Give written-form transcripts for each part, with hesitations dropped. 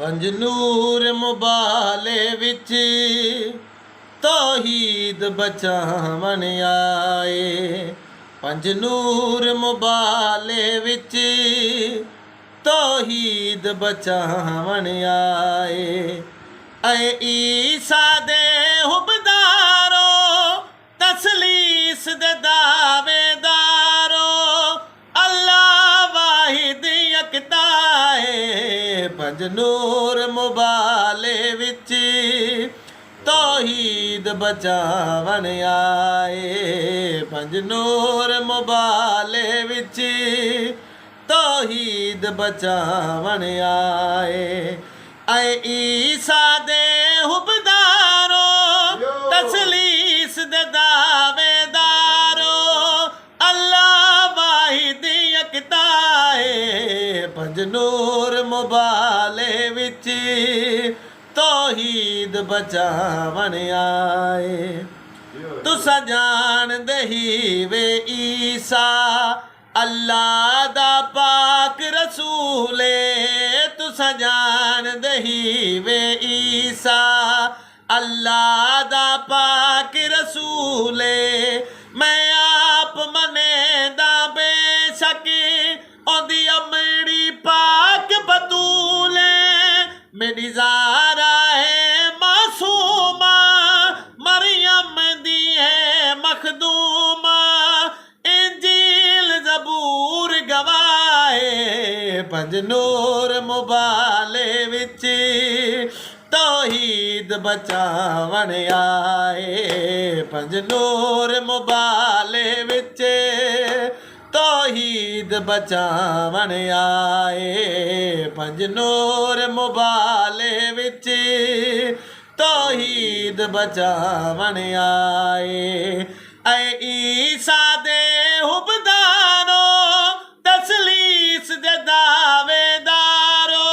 पंज नूर मुबाले विच तौहीद बचावन आए। पंज नूर मुबाले विच तौहीद बचावन आए। ऐ ईसा दे हुबदारो तसलीस दे दावेदारो अल्लाह वाहिद यकता है। पंज नूर मुबाले विच तौहीद बचावन आए। पंज नूर मुबाले विच तौहीद बचावन आए। ऐ ईसा दे हुबदारो तसलीस दे दावेदारो अल्लाह वाहिद यकता है। पंज नूर मुबाले विच तौहीद बचावन आए। तुसा जानदे ही वे ईसा अल्लाह दा पाक रसूले। तुसा जानदे ही वे ईसा अल्लाह दा पाक रसूले। मैं आप मनेदा बेशक ओदी अमड़ी पाक बतूले। मेरी ज़ारा है मासूमा मरियम दी है मखदूमा इंजील ज़बूर गवाए। पंज नूर मुबाले विच तौहीद बचावन आए। पंज नूर मुबाले विच तौहीद बचावन आए। पंज नूर मुबाले विच तौहीद बचावन आए। ऐ ईसा दे हुबदारो तसलीस दे दावेदारो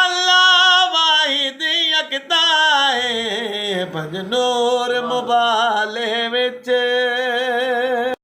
अल्लाह वाहिद यकता है। पंज नूर मुबाले